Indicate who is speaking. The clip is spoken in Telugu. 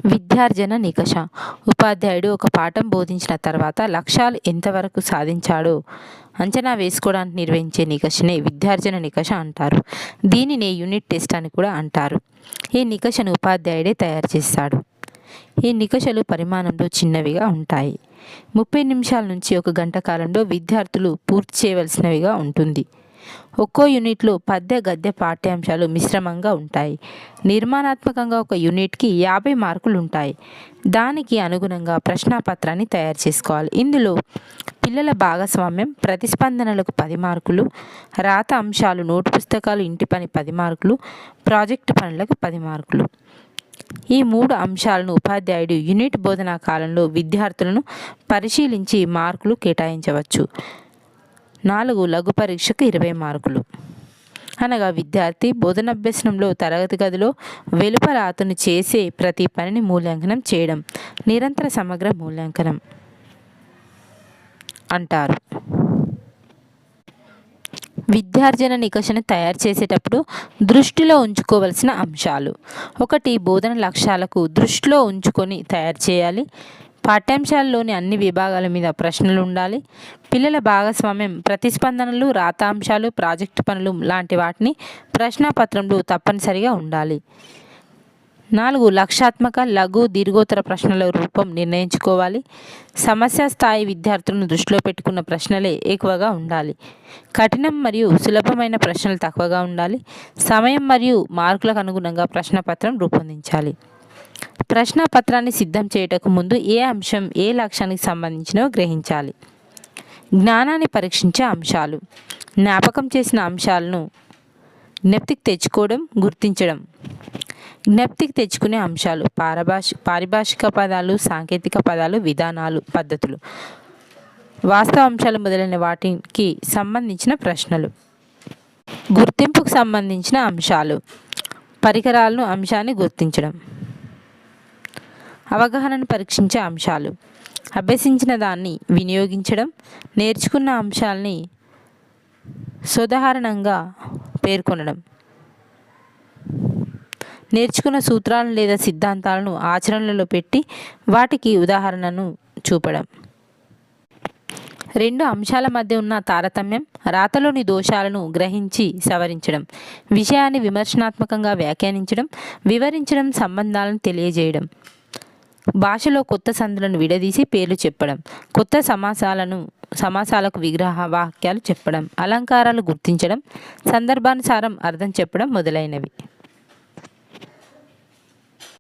Speaker 1: విద్యార్జన నికష. ఉపాధ్యాయుడు ఒక పాఠం బోధించిన తర్వాత లక్ష్యాలు ఎంతవరకు సాధించాడో అంచనా వేసుకోవడానికి నిర్వహించే నికషనే విద్యార్జన నికష అంటారు. దీనినే యూనిట్ టెస్ట్ అని కూడా అంటారు. ఈ నికషను ఉపాధ్యాయుడే తయారు చేస్తాడు. ఈ నికషలు పరిమాణంలో చిన్నవిగా ఉంటాయి. 30 నిమిషాల నుంచి 1 గంట కాలంలో విద్యార్థులు పూర్తి చేయవలసినవిగా ఉంటుంది. ఒక్కో యూనిట్లో పద్య గద్య పాఠ్యాంశాలు మిశ్రమంగా ఉంటాయి. నిర్మాణాత్మకంగా ఒక యూనిట్కి 50 మార్కులు ఉంటాయి. దానికి అనుగుణంగా ప్రశ్నాపత్రాన్ని తయారు చేసుకోవాలి. ఇందులో పిల్లల భాగస్వామ్యం, ప్రతిస్పందనలకు 10 మార్కులు, రాత అంశాలు, నోటు పుస్తకాలు, ఇంటి పని 10 మార్కులు, ప్రాజెక్టు పనులకు 10 మార్కులు. ఈ 3 అంశాలను ఉపాధ్యాయుడు యూనిట్ బోధనా కాలంలో విద్యార్థులను పరిశీలించి మార్కులు కేటాయించవచ్చు. 4 లఘు పరీక్షకు 20 మార్కులు. అనగా విద్యార్థి బోధనాభ్యసనంలో తరగతి గదిలో వెలుపల అతను చేసే ప్రతి పనిని మూల్యాంకనం చేయడం నిరంతర సమగ్ర మూల్యాంకనం అంటారు. విద్యార్జన నికషను తయారు చేసేటప్పుడు దృష్టిలో ఉంచుకోవలసిన అంశాలు: 1. బోధన లక్ష్యాలకు దృష్టిలో ఉంచుకొని తయారు చేయాలి. పాఠ్యాంశాల్లోని అన్ని విభాగాల మీద ప్రశ్నలు ఉండాలి. పిల్లల భాగస్వామ్యం, ప్రతిస్పందనలు, రాతాంశాలు, ప్రాజెక్టు పనులు లాంటి వాటిని ప్రశ్నాపత్రంలో తప్పనిసరిగా ఉండాలి. 4. లక్ష్యాత్మక, లఘు, దీర్ఘోత్తర ప్రశ్నల రూపం నిర్ణయించుకోవాలి. సమస్య స్థాయి విద్యార్థులను దృష్టిలో పెట్టుకున్న ప్రశ్నలే ఎక్కువగా ఉండాలి. కఠినం మరియు సులభమైన ప్రశ్నలు తక్కువగా ఉండాలి. సమయం మరియు మార్కులకు అనుగుణంగా ప్రశ్నపత్రం రూపొందించాలి. ప్రశ్నపత్రాన్ని సిద్ధం చేయుటకు ముందు ఏ అంశం ఏ లక్ష్యానికి సంబంధించినో గ్రహించాలి. జ్ఞానాన్ని పరీక్షించే అంశాలు: జ్ఞాపకం చేసిన అంశాలను జ్ఞప్తికి తెచ్చుకోవడం, గుర్తించడం. జ్ఞప్తికి తెచ్చుకునే అంశాలు: పారిభాషిక పదాలు, సాంకేతిక పదాలు, విధానాలు, పద్ధతులు, వాస్తవ అంశాలు మొదలైన వాటికి సంబంధించిన ప్రశ్నలు. గుర్తింపుకు సంబంధించిన అంశాలు: పరికరాలను, అంశాన్ని గుర్తించడం. అవగాహనను పరీక్షించే అంశాలు: అభ్యసించిన దాన్ని వినియోగించడం, నేర్చుకున్న అంశాలని సోదాహరణంగా పేర్కొనడం, నేర్చుకున్న సూత్రాలను లేదా సిద్ధాంతాలను ఆచరణలో పెట్టి వాటికి ఉదాహరణను చూపడం. 2 అంశాల మధ్య ఉన్న తారతమ్యం, రాతలోని దోషాలను గ్రహించి సవరించడం, విషయాన్ని విమర్శనాత్మకంగా వ్యాఖ్యానించడం, వివరించడం, సంబంధాలను తెలియజేయడం. భాషలో కొత్త సందులను విడదీసి పేర్లు చెప్పడం, కొత్త సమాసాలకు విగ్రహ వాక్యాలు చెప్పడం, అలంకారాలు గుర్తించడం, సందర్భానుసారం అర్థం చెప్పడం మొదలైనవి.